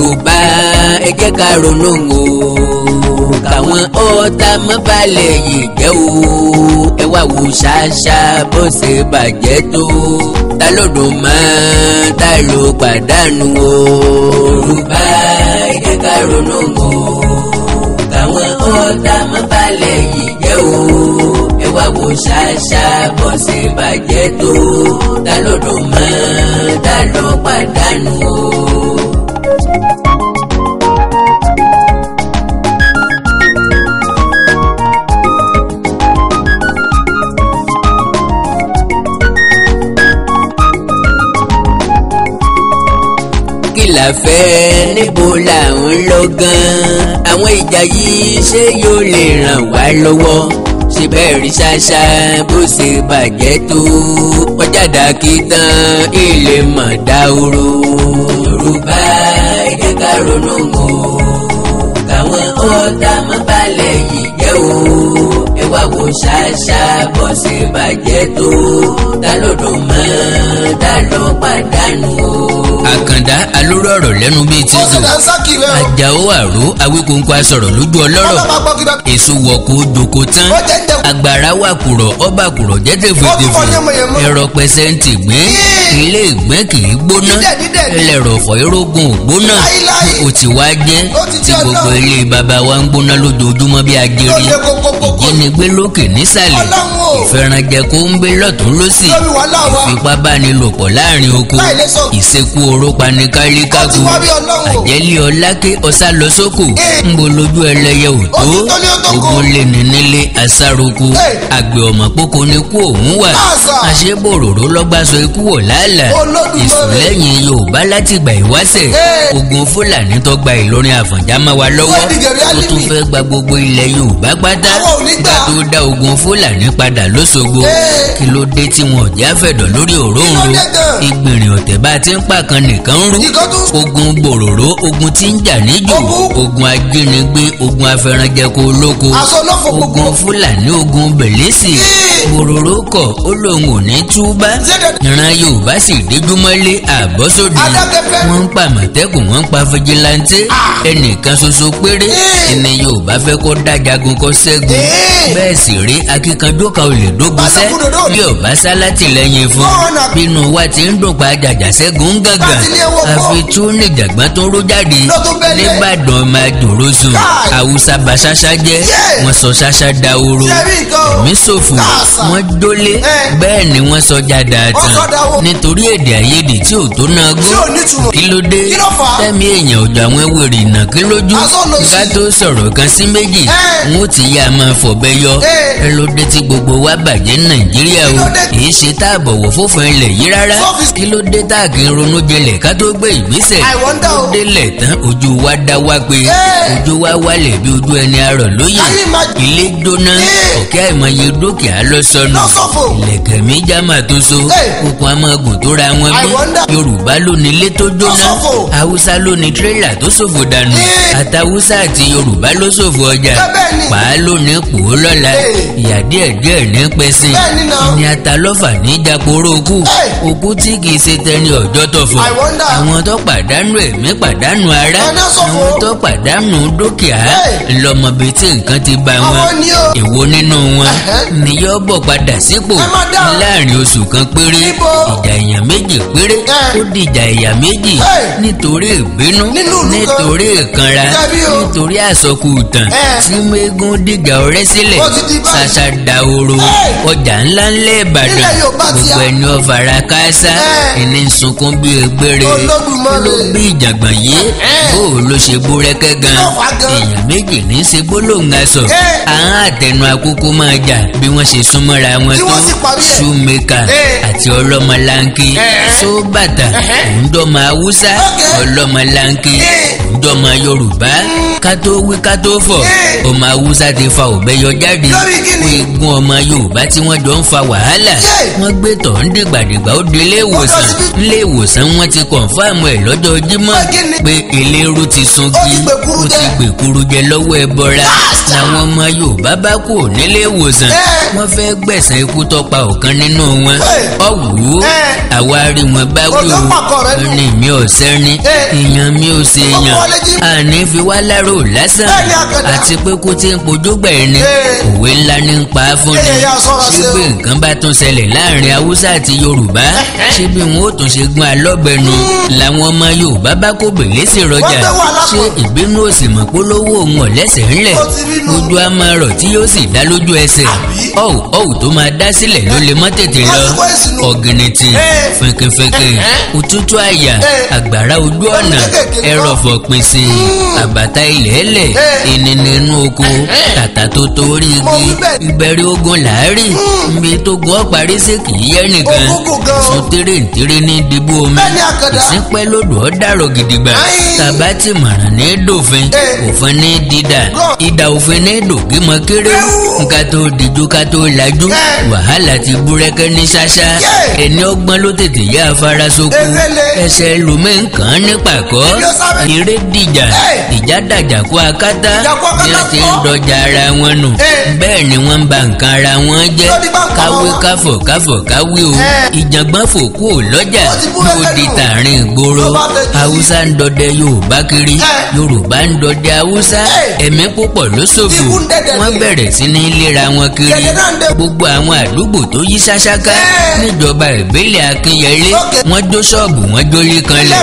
Yorùbá ẹ jẹ́ ká ronú o káwọn ọ̀tá mọ́ balẹ̀ yìí jẹ́ o ẹ wá wo ṣáṣá bó ṣe bàjẹ́ tó ta ló dùn mọ́ ta ló pàdánù o. Yorùbá ẹ jẹ́ ká ronú o káwọn ọ̀tá mọ́ balẹ̀ yìí jẹ́ o ẹ wá wo ṣáṣá bó ṣe bàjẹ́ tó ta ló dùn mọ́ ta ló pàdánù o. La fẹ́ níbo là ń lọ gan-an àwọn ìjà yìí ṣé yóò lè ràn wá lọ́wọ́ ṣe bẹ́ẹ̀ rí ṣáṣá bó ṣe bàjẹ́ tó ọjàdá kí tán ilé mọ̀ dáhùrú. Yorùbá ẹ jẹ́ ká ronú o káwọn ọ̀tá mọ́ balẹ̀ yìí jẹ́ o ẹ wá wo ṣáṣá bó ṣe bàjẹ́ tó ta ló dùn mọ́ ta ló pàdánù o. Àkàndá alóró ọ̀rọ̀ lẹ́nu bíi ti dùn Àjàó àró Awíkóńkó asọ̀rọ̀ lójú ọlọ́rọ̀ èso wọ̀kú jòkó tán agbára wà kùrọ̀ ọba kùrọ̀ jẹ́jẹ́ fètèfè ẹ̀rọ pẹ̀sẹ̀ǹtì gbé ilé ìgbẹ́ kì í gbóná ẹlẹ́rọ̀ ọ̀fọ̀ irógun ògbóná ó ti wá jẹ́ tí gbogbo ilé baba wa ń gbóná lójoojúmọ́ bí ajere ìjínigbé lókè nísàlẹ̀ ìfẹ́ranjẹko ń gbé lọ́tún lọ́sì ìfipábánilòpọ̀ láàrin oko ìsekú oró panikálí kágo àjẹlé ọláké ọsá lọ sóko ń bo lójú ẹlẹ́yẹ òtó ogun lè ní nílé asároko àgbẹ̀ ọmọ pókó ní kú òun wà àṣebòròró lọ́gbàsọ ikú wọ̀ lálàá ìsúlẹ̀yìn Yorùbá látìgbà ìwáṣẹ̀ ogun Fúlàní tó gba Ìlọrin Àfọ̀njá mọ́ wa lọ́wọ́ tó tún fẹ́ gba gbogbo ilẹ̀ Yorùbá pátá gbà tó dá ogun Fúlàní padà lóṣogbo kí ló dé tí wọn ò já fẹ̀dọ̀ lórí òróǹro ìgbìrìn ọ̀tẹ̀ bá ti ń pàkan nìkan rú ogun bòròró ogun tí ń jà níjò ogun ajínigbé ogun afẹranjẹko olóko ogun Fúlàní ogun bẹ̀lẹ́sì bòròró kọ̀ ó lóun ò ní túbá ìran Yorùbá sì déjúmọ́lé àbọ́sódì wọ́n ń pa Àmọ̀tẹ́kùn wọ́n ń pa fìjìláńtẹ́ ẹnìkan ṣoṣo péré ẹni Yorùbá fẹ́ kó dájagun kó ṣẹ́gun bẹ́ẹ̀ sì rí akíkanjú kan ò lè dógun sẹ́ bí ọ̀bá sá látìlẹ́yìn fún bínú wa ti ń dùn pa àjàjà ṣẹ́gun gàngàn àfi tún níjàgbọ́n tó rú jáde nìbàdàn máa dòró sùn Haúsá bá ṣáṣá jẹ́ wọ́n sọ ṣáṣá dahoro ẹ̀mí ṣòfò wọ́n jólé bẹ́ẹ̀ ni wọ́n sọ jáde àtàn nítorí èdè àìyedè tí ò tó náà gó kí ló dé tẹ́mi èèyàn ọ̀dọ̀ àwọn ewèrè ìnà kí lójú ká tó sọ̀rọ̀ kan sí méjì wọn ò ti yá máa fọ̀bẹ yọ ẹ ló dé tí gbogbo wa bàjẹ́ Nàìjíríà o kìí ṣe tá a bọ̀wọ̀ fófin ilẹ̀ yìí rárá kí ló dé tá a kì í ronú jinlẹ̀ ká tó gbé ìgbésẹ̀ ó délẹ̀ tán ojú wa dá wá pé ojú wa wálẹ̀ bí ojú ẹni arọ̀ lóye ilé jóná ọ̀kẹ́ àìmọye dúkìá lọ sọnù ìlẹ̀kẹ̀ mi já máa tó so okùn amọ̀gùn tó ra wọn bí Yorùbá ló ní ilé tó jóná Haúsá ló ní tírélà tó ṣòfò dànù àtàwùsá àti Yorùbá ló ṣòfò ọjà pàá ló ní pòó lọ́la ìyá díẹ̀díẹ̀ ní pẹ́sìn ìní atalọ́fà ní ìjàporó okú tí kìí ṣe tẹni ọjọ́ tọ̀fọ̀ àwọn tó pàdánù ẹ̀mí pàdánù ara àwọn tó pàdánù dúkìá ńlọmọbi tí nǹkan ti bá wọn èwo nínú wọn ni yóò bọ̀ padà sípò láàrin oṣù kan péré ìjà èèyàn méjì péré ó dìjà èèyàn méjì nítorí ìbínú nítorí ìkanra nítorí àsọkù ìtàn tí mẹ́gún dìjà ọ̀rẹ́ sílẹ̀ ṣàṣà dahoro ọjà ńlá ńlẹ̀ Ìbàdàn gbogbo ẹni ọ̀fàrà káásá ẹni sunkún bí egbére ló bí ìjàngbọ̀n yìí bó ló ṣe búrẹ́kẹ́ gan èèyàn méjì ní í ṣe gbólóhùn aṣọ àwọn àtẹnu àkókò máa jà bí wọ́n ṣe súnmọ́ra wọn tó ṣùmẹ́kà àti ọlọ́mọláńkì sóbàtà òǹdọ́mọ Haúsá ọlọ́mọláńkì òǹdọ́mọ Yorùbá ká tó wí ká tó fọ̀ ọmọ Haúsá ti fa òbẹ́yọ jáde eégún ọmọ Yorùbá tí wọ́n jọ ń fa wàhálà wọ́n gbé tọ̀ ń dìgbàdìgbà ó di ilé ìwòsàn wọ́n ti kọ̀ǹfàmù ẹ̀ lọ́jọ́ Jímọ̀ pé eléérú ti sungi ó ti gbèkuru jẹ lọ́wọ́ ẹbọra làwọn ọmọ Yorùbá bá kú nílé ìwòsàn wọ́n fẹ́ gbẹ̀san ikú tó pa ọ̀kan nínú wọn ọ̀wù àwa rí wọn bá wí o ní mi ò sẹ́ni èèyàn mi ò ṣe èèyàn àní fi wá lárò lásán àti pé kó tí ń pojú gbẹ̀ ni òwe ńlá ní ń pa á fún ni ṣé bí nǹkan bá tún ṣẹlẹ̀ láàrin Haúsá àti Yorùbá ṣé bí wọn ó tún ṣe gún alọ́gbẹ̀nu làwọn ọmọ Yorùbá bá kó bèlè sí rọjà ṣé ìbínú òsì mọ̀ polówó òun ọ̀lẹ́sẹ̀ ńlẹ̀ ojú á máa rọ̀ tí yóò sì dá lójú ẹsẹ̀ ọ̀hù tó máa dá sílẹ̀ ló lè mọ́ tètè lọ ọ̀gìnìtì fẹ̀kẹ̀fẹ̀kẹ̀ òtútù àyà àgbàrá ojú ọ̀nà ẹrọ̀fọ̀ pèsè àbàtà ilẹ̀ẹ́lẹ̀ ìnìnà inú oko tàtà tó torí igi ìbẹ̀rẹ̀ ogun làárí ibi tó gun ọ̀parí sí kì í yẹ nìkan sùn tèrèǹtèrè ní dìbò omi ìsínpẹ́ lòdù ọ̀dàrọ̀ gidigba tàbá ti mọ̀ràn ní dòfin òfin ní dídà ìdá òfin ní dògímọ̀ kéré nǹkan tó dìjú ká tó lajú wàhálà ti búrẹ́kẹ́ ní ṣáṣá ẹni ọgbọ́n ló tètè yá afárá sóko ẹsẹ̀ lómi nǹkan ní pàkọ́ eré dìjà ìjà dàjà kó akátá bí wọ́n ti ń dọjà ara wọn nù bẹ́ẹ̀ ni wọ́n ń ba nǹkan ara wọn jẹ́ káwé káfọ̀ káwé o ìjàngbọ́n fòkú ò lọ́jà ló di tààrin ìgboro Haúsá ń dọdẹ Yorùbá kiri Yorùbá ń dọdẹ Haúsá ẹ̀mí púpọ̀ ló ṣòfò wọ́n bẹ̀rẹ̀ sí ní léra wọn kiri gbogbo àwọn àdúgbò tó yí ṣáṣáká níjọba ìbílẹ̀ Akínyẹlé wọ́n jó ṣọ́ọ̀bù wọ́n jólé kanlẹ̀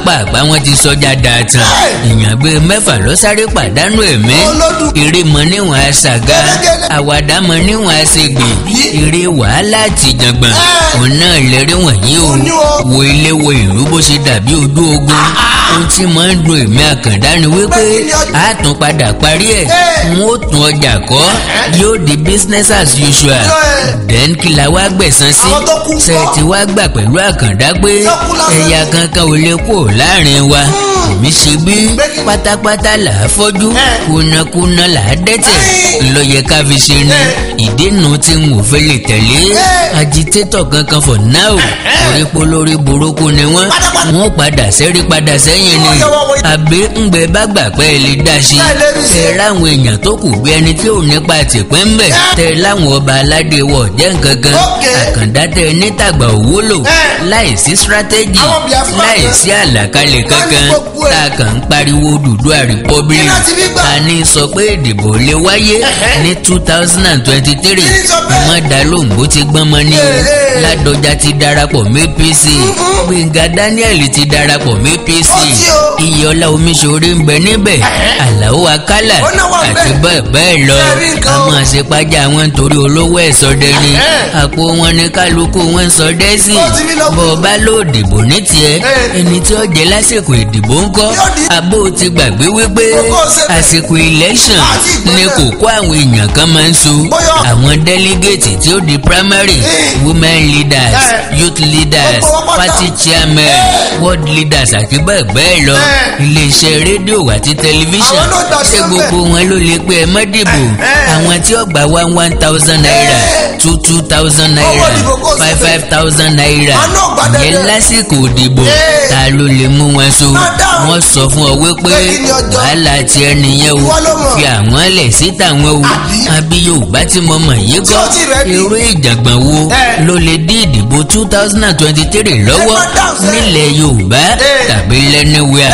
pápá wọn ti sọjà dàtàn èèyàn bíi 6 ló sáré pàdánù ẹ̀mí eré mọ níwọ̀n aṣàgá àwàdà mọ níwọ̀n aṣègbè eré wàhálà àtìjàngbọ̀n òun náà lẹ́rí wọ̀nyí o wo ilé wo ìlú bó ṣe dàbí ojú ogun ohun tí máa ń dùn èmi Àkàndá ni wípé a tún padà parí ẹ̀ wọn ó tún ọjà kọ́ yóò di business as usual then kí la wá gbẹ̀san sí ṣe ti wá gbà pẹ̀lú Àkàndá pé ẹ̀yà kankan ò lè kó láàrin wa èmi ṣe bí pátápátá là á fọ́jú kùnàkùnà là á dẹ́tẹ̀ lọ́yẹ ká fi ṣe ní ìdènà tí n ò fẹ́ lè tẹ̀lé agitator kankan for now orí polórí burúkú ni wọ́n padà sẹ́yìn ni àbí ńgbẹ́ bá gbà pé ẹ lè dá sí ẹ ráwọn èèyàn tó kù bí ẹni tí ò nípa tìpín ń bẹ̀ tẹ láwọn ọba aládé wọ̀ jẹ́ nǹkankan Àkàndá tẹ nítàgbà òwúlò láìsí strategy láìsí àlàkalẹ̀ kankan tá a kàn ń pariwo Odùduwà republic ta ní sọ pé ìdìbò lè wáyé ní 2023 ìmọ̀ dàlóhùn bó ti gbọ́n mọ́ ní o Ládọjà ti darapọ̀ mọ́ APC Gbénga Daniel ti darapọ̀ mọ́ APC Iyọlá Omiṣore ń bẹ níbẹ̀ Àlàó Akálà àti bẹ́ẹ̀ lọ a máa ṣe pàjá wọn torí olówó ẹ̀ sọdẹ ni àpò wọn ní kálukú wọn sọdẹ sí bọ́ bá ló dìbò ní tiẹ̀ ẹni tí ó jẹ lásìkò ìdìbò ń kọ́ abó ti gbàgbé wípé àsìkò election ni kò kó àwọn èèyàn kan máa ń so àwọn delegate tí ó di primary women leaders youth leaders party chairman world leaders àti bẹ́ẹ̀ lọ iléeṣẹ́ rédíò àti tẹlifíṣàn ṣé gbogbo wọn ló lè pé ẹ má dìbò àwọn tí ó gbà 1,000 naira 2,000 naira 5,000 naira ìyẹn lásìkò ìdìbò ta ló lè mú wọn so wọ́n sọ fún ọ wípé wàhálà ti ẹnìyẹn o fi àwọn lẹ̀ síta wọn o àbí Yorùbá tí mo mọ̀ yìí kọ́ irú ìjàngbọ̀n wo ló lè dí ìdìbò 2023 lọ́wọ́ nílẹ̀ Yorùbá tàbí lẹ́niwíà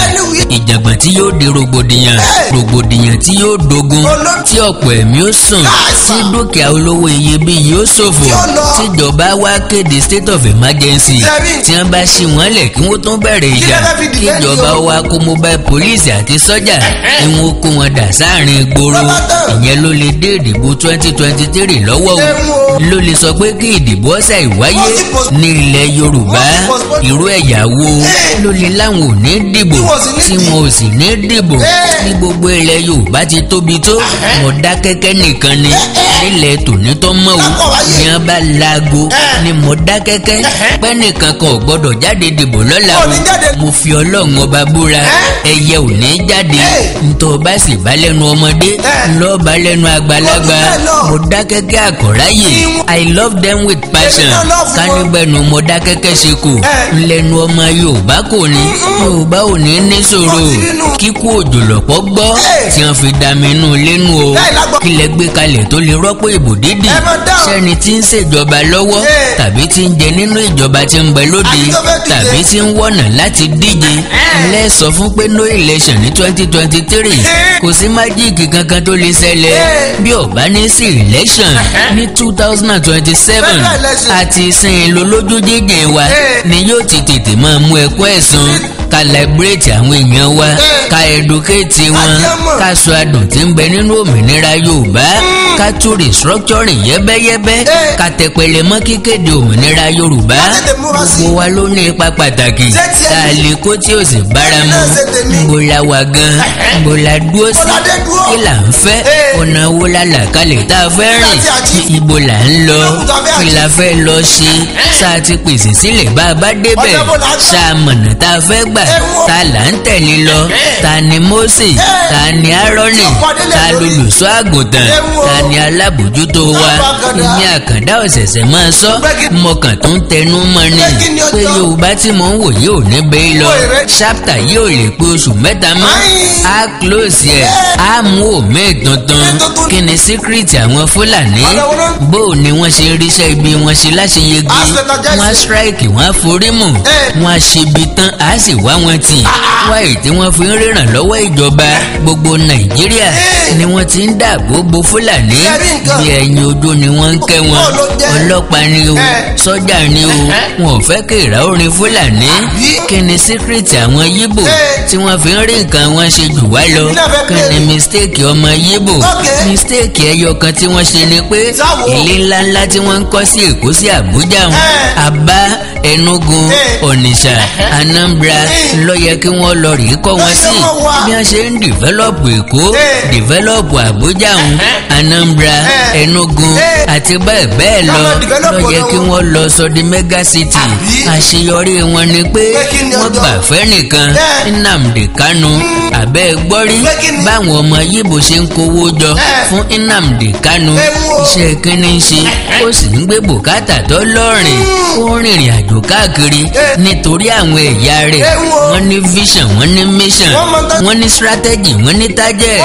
ìjàngbọ̀n tí yóò di rògbòdìyàn tí yóò dogun tí ọ̀pọ̀ ẹ̀mí ó sùn tí dúkìá olówó iyebíye ó ṣòfò tíjọba wá kéde state of emergency tí wọ́n bá ṣí wọn lẹ̀ kí wọ́n tún bẹ̀rẹ̀ ìjà kíjọba wá kó mobile police àti sọ́jà ni wọ́n kó wọn dà sáàrin ìgboro ìyẹn ló lè dé ìdìbò 2023 lọ́wọ́ o ló lè sọ pé kí ìdìbò ọ̀sẹ̀ ìwáyé ní ilẹ̀ Yorùbá irú ẹ̀yà wo ló lè láwọn ò ní dìbò tí wọn ò sì ní dìbò ní gbogbo ilẹ̀ Yorùbá ti tóbi tó Mọ̀dákẹ́kẹ́ nìkan ni nílẹ̀ tòní tó mọ́ o ní wọ́n bá laago ní Mọ̀dákẹ́kẹ́ pẹ́ nìkan kan ò gbọ́dọ̀ jáde dìbò lọ́la o mo fi Ọlọ́run ọba búra dáadáa ẹyẹ ò ní jáde ntọ́ bá sì bá lẹ́nu ọmọdé ńlọ bá lẹ́nu àgbàlagbà mo dákẹ́kẹ́ àkọ́ráyè I love them with passion kánígbẹ́nu mo dákẹ́kẹ́ ṣe kù ńlẹ́nu ọmọ Yorùbá kò ní Yorùbá ò ní ní ṣòro kíkú òjòlọ́pọ̀ gbọ́ tí wọ́n fi dá mi nù lẹ́nu o kílẹ̀ gbé kalẹ̀ tó lè rọ́pò ìbò dídì sẹ́ni tí ń ṣèjọba lọ́wọ́ tàbí tí ń jẹ nínú ìjọba tí ń bẹ lóde tàbí tí ń wọ̀nà láti díje ńlẹ́ sọ fún pé no election ní 2023 kò sí májíìkì kankan tó lè ṣẹlẹ̀ bí ọ̀bá ní sí election ní 2027 àti ìsìn lolójú jíjìn wa ni yóò ti tètè máa mú ẹ̀kọ́ ẹ̀sùn ká liberate àwọn èèyàn wa ká educate wọn ká sọ adùn tí ń bẹ nínú òmìnira Yorùbá ká tún restructuring yẹ́bẹ́yẹ́bẹ́ ká tẹpẹlẹ mọ́ kíkéde òmìnira Yorùbá gbogbo wa ló ní ipa pàtàkì tá a lè kó tí ó sì bára mu ńbo la wà gan ńbo la dúró sí kí là ń fẹ́ ọ̀nà wo la là kalẹ̀ tá a fẹ́ rìn ibo là ń lọ kí la fẹ́ lọ ṣe ṣáà ti pèsè sílẹ̀ bá a bá débẹ̀ ṣáà mọ̀nà tá a fẹ́ gbà ta là ń tẹ̀lé lọ ta ni Mósè ta ni Árónì ta lolùṣọ́ àgùntàn ta ni alábòjútó wa ìní àkàndá ọ̀sẹ̀sẹ̀ máa sọ mọ̀kàn tó ń tẹnu mọ́ ni pé Yorùbá tí mò ń wò yìí ò ní bẹ́ẹ̀ lọ ṣápítà yìí ò lè pé oṣù mẹ́ta mọ́ á close ẹ̀ á mú òmí tuntun kí ni síkírìtì àwọn Fúlàní bó ni wọ́n ṣe ríṣẹ́ ibi wọn ṣe láṣeyege wọ́n á strike wọ́n á forí mù wọ́n á ṣe ibi tán á sì wá wọn tì wáyé tí wọ́n fi ń rìnrìn lọ́wọ́ ìjọba gbogbo Nàìjíríà ni wọ́n ti ń dáàbò bo Fúlàní bí ẹyin ojú ni wọ́n ń kẹ́ wọn ọlọ́pàá ni o sọ́jà ni o wọn ò fẹ́ kéèrà orin Fúlàní kí ni síkírìtì àwọn Yíbò tí wọ́n fi ń rí nǹkan wọn ṣe jù wá lọ kí ni mistake ọmọ Yíbò mistake ẹyọ kan tí wọ́n ṣe ni pé ilé ńláńlá tí wọ́n ń kọ́ sí Èkó sí Àbújá wọn Aba Enugu Onitsha Anambra ló yẹ kí wọ́n lọ rí kọ́ wọn sí bí wọ́n ṣe ń dìvẹ́lọ́pù Èkó dìvẹ́lọ́pù Àbújá wọn Anambra Enugu àti bẹ́ẹ̀ bẹ́ẹ̀ lọ ló yẹ kí wọ́n lọ sọ di mega city àṣeyọrí wọn ni pé wọ́n gbà fẹ́ nìkan Nnamdi Kanu àbẹ́ gbọ́rí báwọn ọmọ Yíbò ṣe ń kówó jọ fún Nnamdi Kanu iṣẹ́ kínní ṣe ó sì ń gbé bùkátà tó lọ́rìn ó rìnrìn àjò káàkiri nítorí àwọn ẹ̀yà rẹ̀ wọ́n ní vision wọ́n ní mission wọ́n ní strategy wọ́n ní target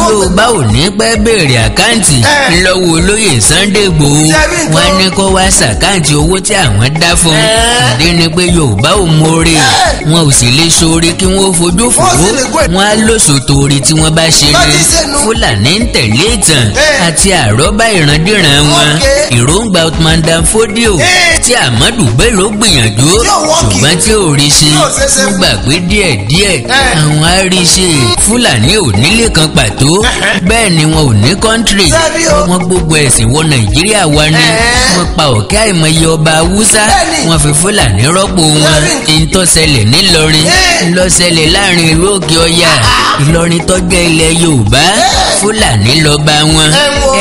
Yorùbá ò ní pẹ́ béèrè àkáǹtì lọ́wọ́ olóyè Sunday Igboho wọ́n ní kó wá sàkáǹtì owó tí àwọn dá fún ìdí ni pé Yorùbá ò mórè wọn ò sì lè ṣoore kí wọ́n fojú fò wọ́n á lóṣù torí tí wọ́n bá ṣe ni Fúlàní ń tẹ̀lé ìtàn àti àrọ́bá ìrandíran wọn èròǹgbà Uthman Dan Fodio tí Ahmadu Bello gbìyànjú ṣùgbọ́n tí ò rí ṣe wọ́n gbàgbé díẹ̀díẹ̀ àwọn àríṣe Fúlàní ò nílé kan pàtó bẹ́ẹ̀ ni wọn ò ní kọ́ńtírì wọ́n gbogbo ẹ̀sìn wọ Nàìjíríà wa ni wọ́n pa ọ̀kẹ́ àìmọye ọba Haúsá wọ́n fi Fúlàní rọ́pò wọn ìtọ́sẹ̀lẹ̀ nílọrin ńlọ́sẹ̀lẹ̀ láàrin ìlú Òkè Ọya Ìlọrin tó jẹ́ ilẹ̀ Yorùbá Fúlàní lọ́ba wọn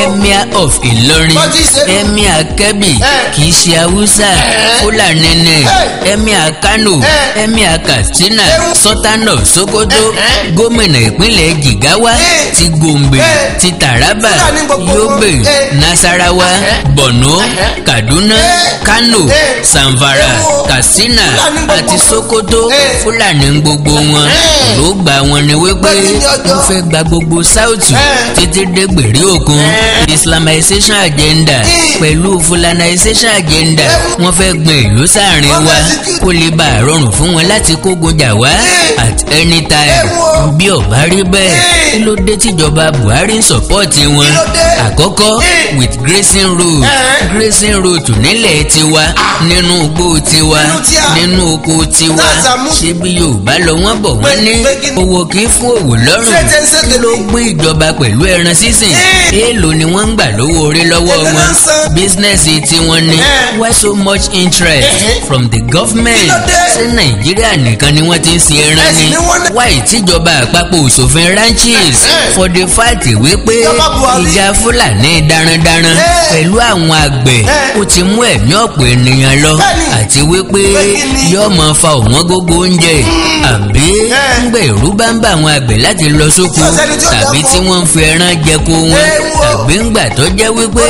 Emir of Ìlọrin Emir Kebbi kì í ṣe Haúsá Fúlàní ni Emir Kano Emir Katsina Sultan of Sokoto gómìnà ìpínlẹ̀ Jigawa ti Gombe ti Taraba Yobe Nasarawa Borno Kaduna Kano Zamfara Katsina àti Sokoto Fúlàní gbogbo wọn èròǹgbà wọn ni wípé wọ́n fẹ́ gba gbogbo South títí dé gbèrí òkun Islamization agenda pẹ̀lú Fulanization agenda wọ́n fẹ́ gbin ìlú sáàrin wa kó lè bá a rọrùn fún wọn láti kógun jà wá at any time bí ó bá rí bẹ́ẹ̀ kí ló dé tíjọba Buhari ń sọ̀pọ́ọ̀tì wọn àkọ́kọ́ with grazing road nílẹ̀ tiwa nínú igbó tiwa nínú oko tiwa ṣé bí Yorùbá lọ wọ́n bọ̀ wọ́n ní owó kì í fún òwò lọ́rùn kí ló gbé ìjọba pẹ̀lú ẹran sísìn èèlò ni wọ́n ń gbà lówó orí lọ́wọ́ wọn bísínẹ́sì tí wọ́n ní why so much interest from the government ṣé Nàìjíríà nìkan ni wọ́n ti ń sin ẹran ni why tíjọba àpapọ̀ òṣòfin ranches for the fact wípé ìjà Fúlàní darandaran pẹ̀lú àwọn àgbẹ̀ ó ti mú ẹ̀mí ọ̀pọ̀ ènìyàn lọ àti wípé yóò máa fa ọ̀wọ́n gógó oúnjẹ àbí ńgbẹ̀ ìrú bá ń bá àwọn àgbẹ̀ láti lọ sóko tàbí tí wọ́n ń fi ẹran jẹko wọn àbí ńgbà tó jẹ́ wípé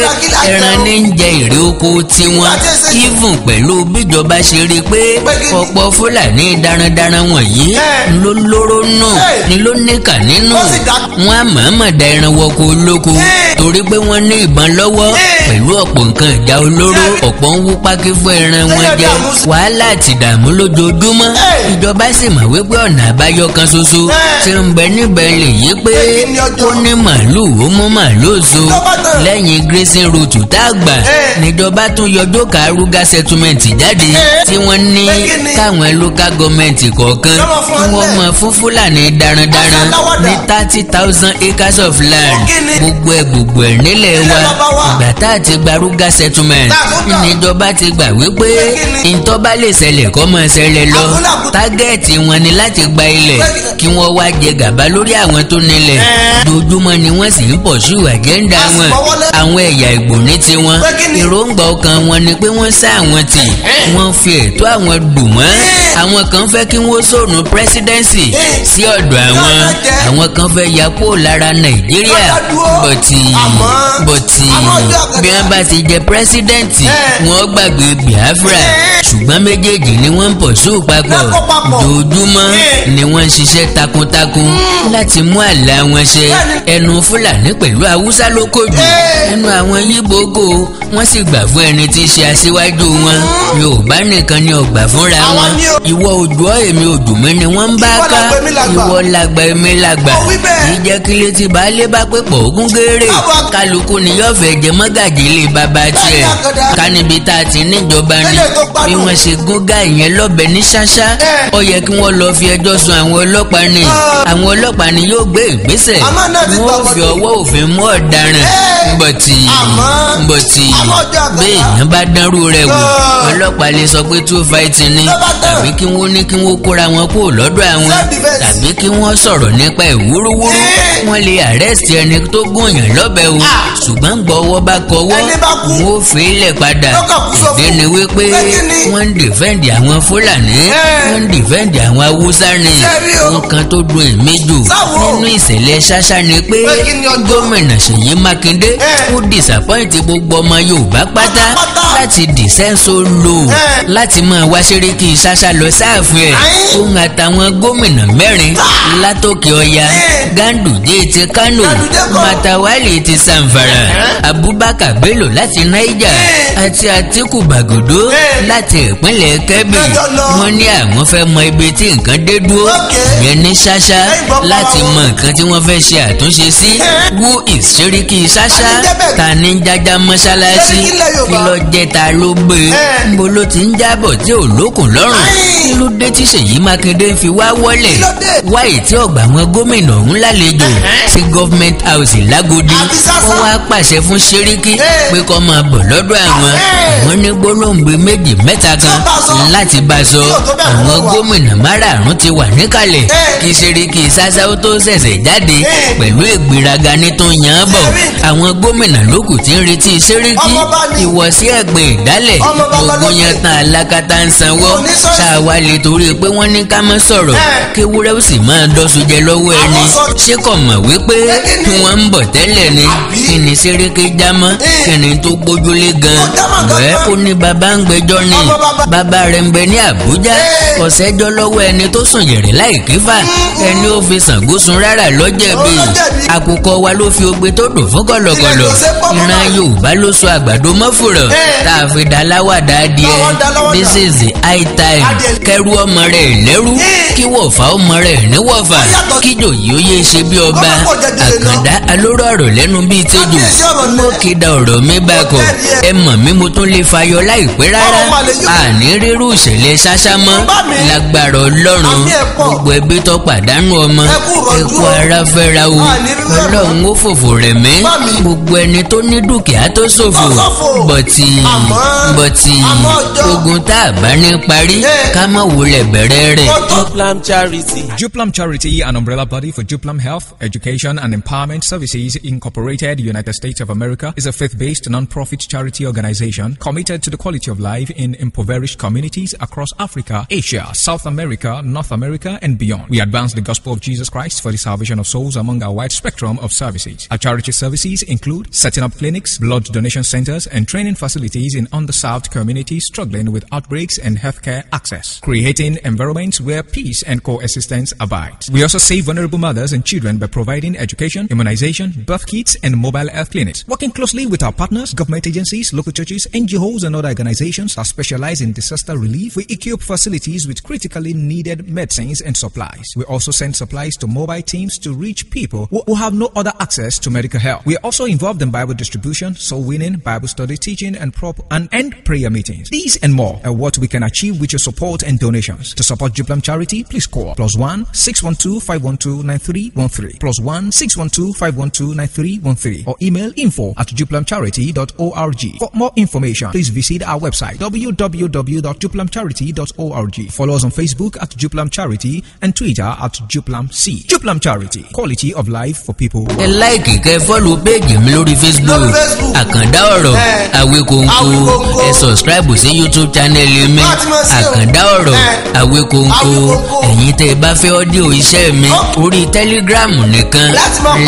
ẹran ní ń jẹ èrè oko tiwọn even pẹ̀lú bíjọba ṣe rí i pé ọ̀pọ̀ Fúlàní darandaran wọ̀nyí ló lóró náà ni ló níkà nínú wọn á mọ̀ọ́mọ̀ da ẹran wọko olóko torí pé wọ́n ní ìbọn lọ́wọ́ pẹ̀lú ọ̀pọ̀ nǹkan ìjà olóró ọ̀pọ̀ ń wú pákí fún ẹran wọn jẹ wàhálà àti ìdààmú lójoojúmọ́ ìjọba sì mọ̀ wípé ọ̀nà àbáyọ kan ṣoṣo tí ń bẹ níbẹ̀ lè yí pé ó ní màálù ó mú màálù so lẹ́yìn grazing route tá a gbà níjọba tún yọjọ́ Karuga settlement jáde tí wọ́n ní káwọn local government kọ̀ọ̀kan kí wọ́n mọ fún Fúlàní darandaran ní 30,000 acres of land gbogbo ẹ̀ nílẹ̀ wa ìgbà tá a ti gba Ruga settlement níjọba ti gbà wípé ìtọ́ba lè ṣẹlẹ̀ kọ́ mọ́ ṣẹlẹ̀ lọ tágẹ́ẹ̀tì wọn ni láti gba ilẹ̀ kí wọ́n wá jẹ gàba lórí àwọn tó nílẹ̀ dojúmọ́ ni wọ́n sì ń pọ̀ sí àjẹ́ńdà wọn àwọn ẹ̀yà Ìgbò ní tiwọn èròǹgbà ọkàn wọn ni pé wọ́n sá àwọn tì wọ́n fi ẹ̀tọ́ àwọn dùn wọ́n àwọn kan fẹ́ kí wọ́n sọ̀nù presidency sí ọ̀dọ̀ àwọn kan fẹ́ ya kó lára Nàìjíríà bọ̀tì bí wọ́n bá ti jẹ pírẹsidẹ́ǹtì wọ́n gbàgbé Biafra ṣùgbọ́n méjèèjì ni wọ́n ń pọ̀ sí papọ̀ dojúmọ́ ni wọ́n ń ṣiṣẹ́ takuntakun láti mú àlá wọn ṣẹ ẹnu Fúlàní pẹ̀lú Haúsá ló kojú ẹnu àwọn Yíbò kò wọ́n sì gbà fún ẹni tí í ṣe aṣíwájú wọn Yorùbá nìkan ni ó gbà fúnra wọn ìwọ òjò èmi òjò mi ni wọ́n ń bá ká ìwọ làgbà èmi làgbà ìjẹ́ kílé tí baálé bá pé pọ̀ ogún géré kálukú ni yóò fẹ́ jẹ mọ́gàjì ilé bàbá tiẹ̀ ká níbi tá a ti níjọba ni bí wọ́n ṣe gógá ìyẹn lọ́bẹ̀ ní ṣáṣá ó yẹ kí wọ́n lọ fi ẹjọ́ sun àwọn ọlọ́pàá ni àwọn ọlọ́pàá ni yóò gbé ìgbésẹ̀ wọ́n fi ọwọ́ òfin mú ọ̀daràn bọ̀tì bí èèyàn bá dánrú rẹ̀ wò ọlọ́pàá lè sọ pé two fighting ni tàbí kí wọ́n ní kí wọ́n kóra wọn kúrò lọ́dọ̀ àwọn tàbí kí wọ́n sọ̀rọ̀ nípa ìwúrúwúrú wọ́n lè arrest ẹni tó gúnyàn lọ́bẹ̀ o ṣùgbọ́n gbọ́wọ́ bá kọwọ́ wọn ò fi ilẹ̀ padà ìdí ni wípé wọ́n ń dìfẹ́ǹdì àwọn Fúlàní wọ́n ń dìfẹ́ǹdì àwọn Haúsá ni nǹkan tó dùn èmi jù nínú ìṣẹ̀lẹ̀ ṣáṣá ni pé gómìnà Ṣèyí Mákindé ó disappoint gbogbo ọmọ Yorùbá pátá láti dìsẹ́ńsó lò láti máa wá ṣerékì ṣáṣá lọ sáàfin ẹ̀ òun àtàwọn gómìnà mẹ́rin látòkè Ọya Ganduje ti Kano Matawale ti Zamfara Abubakar Bello láti Niger àti Atiku Bagudu láti ìpínlẹ̀ Kebbi wọ́n ní àwọn fẹ́ mọ ibi tí nǹkan dé dúró yẹn ní ṣáṣá láti mọ nǹkan tí wọ́n fẹ́ ṣe àtúnṣe sí who is Seriki ṣáṣá ta ní jájá mọ́ṣáláṣí kí ló jẹ́ ta ló gbé níbo ló ti ń jábọ̀ tí ò lókùn lọ́rùn kí ló dé tí Ṣèyí Mákindé fi wá wọlé wáyé tí ọgbà àwọn gómìnà ọ̀hún lálejò sí government house l'Ágòdì wọ́n wá pàṣẹ fún Seriki pé kó máa bọ̀ lọ́dọ̀ àwọn ní gbólóǹgbé méjì mẹ́ta kan láti bá sọ àwọn gómìnà márààrún ti wà níkàlẹ̀ kí Seriki ṣáṣá ó tó ṣẹ̀ṣẹ̀ jáde pẹ̀lú ìgbéraga ní tó yàn án bọ̀ àwọn gómìnà lókù tí ń retí Seriki ìwọ̀sí ẹ̀gbìn ìdálẹ̀ gbogbo yẹn tán alákatá ń sanwó ṣàwálẹ̀ torí pé wọ́n ní ká má sọ̀rọ̀ kí wúrẹ́ ó sì máa dọ́sùn jẹ lọ́wọ́ ẹni ṣé kò mọ̀ wípé kí wọ́n ń bọ̀ tẹ́lẹ̀ ni kí ni Seriki jámọ́ kí ni tó gbójúlé gan bẹ́ẹ̀ ó ní bàbá ń gbẹ́jọ́ ni bàbá rẹ̀ ń bẹ ní Àbújá ọ̀sẹ́jọ́ lọ́wọ́ ẹni tó sùn yẹ̀rẹ̀ láì kífà ẹni ó fi Ṣàngó sun rárá lọ́jẹ̀bi àkùkọ wa ló fi ogbe tó dùn fún kọ̀lọ̀kọ̀lọ̀ ìran Yorùbá ló sọ àgbàdo mọ́fùrọ̀ tá a fi dá láwàdà adìẹ this is the high time kẹrù ọmọ rẹ̀ lẹ́rú kí wọ̀fà ọmọ rẹ̀ ní wọ̀fà kíjòyè ó yé ṣe bí ọba Àkàndá alóró ọ̀rọ̀ lẹ́nu lẹ́nu bíi tẹ́jọ́ mo kéda ọ̀rọ̀ mi bákọ̀ ẹ mọ̀ mi mo tún lè fayọ láìpẹ́ rárá àní rírú ìṣẹ̀lẹ̀ ṣáṣá mọ́ lágbára Ọlọ́run gbogbo ẹbí tó pàdánù ọmọ ẹkú ara fẹ́ra o Ọlọ́run ó fòfò rẹ̀ mẹ́ gbogbo ẹni tó ní dúkìá tó ṣòfò bọ̀tì ogun tá a bá ní parí ká má wulẹ̀ bẹ̀rẹ̀ rẹ̀. Juplam Charity, an umbrella body for Juplam Health, Education and Empowerment Services Incorporated, United States of America, is a faith-based non-profit charity organization committed to the quality of life in impoverished communities across Africa, Asia, South America, North America, and beyond. We advance the gospel of Jesus Christ for the salvation of souls among our wide spectrum of services. Our charity services include setting up clinics, blood donation centers, and training facilities in underserved communities struggling with outbreaks and healthcare access, creating environments where peace and coexistence abide. We also save vulnerable mothers and children by providing education, immunization, birth kits, and mobile health clinics. Working closely with our partners, government agencies, local churches, NGOs, and other organizations that specialize in disaster relief, we equip facilities with critically needed medicines and supplies. We also send supplies to mobile teams to reach people who have no other access to medical help. We are also involved in Bible distribution, soul winning, Bible study, teaching, and prayer meetings. These and more are what we can achieve with your support and donations. To support Juplam Charity, please call +1 612 512 9313, +1 612 512 9313, or email info@juplamcharity.org. For more information, please visit our website www.juplamcharity.org. Follow us on Facebook at Juplam Charity and Twitter at JuplamC. Juplam Charity, quality of life for people. ẹ láìkì kẹ́ fọ́lù péjì mi lórí Facebook Àkàndá Ọ̀rọ̀ Àwíkóńkó ẹ sọ̀scribe sí YouTube channel mi Àkàndá Ọ̀rọ̀ Àwíkóńkó. ẹ̀yin tẹ́ ẹ bá fẹ́ ọ́díò iṣẹ́ mi orí Telegram nìkan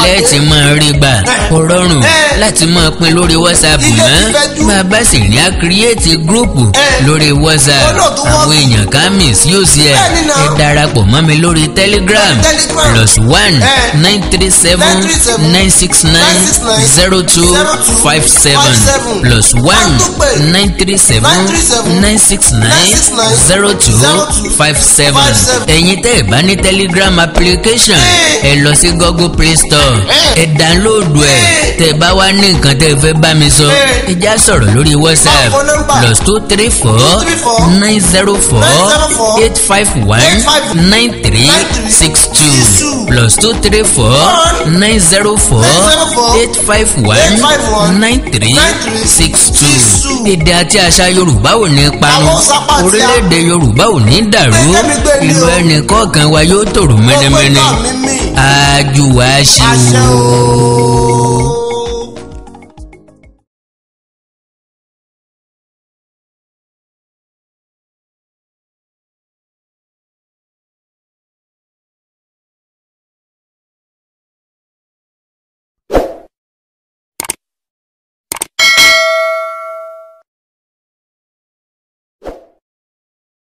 lẹ́ẹ̀tì máa rí gbà ó rọrùn láti máa pín lórí WhatsApp mọ́ bàbá sì ní a create group lórí WhatsApp àwọn èèyàn ká miss yóò sí ẹ darapọ̀ mọ́ mi lórí Telegram +1 937 969 0257 +1 937 969 0257. ẹ̀yin tẹ́ ẹ bá ní Telegram application ẹ lọ sí Google Play Store ẹ download ẹ tẹ́ ẹ bá wá ní nǹkan tẹ́ ẹ fẹ́ bá mi sọ ẹ já sọ̀rọ̀ lórí WhatsApp +234 904 851 9362 +234 904 851 9362. èdè àti àṣà Yorùbá ò ní parun orílẹ̀-èdè Yorùbá ò ní dàrú ìlú ẹnì kọ̀ọ̀kan wa yóò tòrò mẹ́nẹ́mẹ́nẹ́ àjùwà ṣe wò.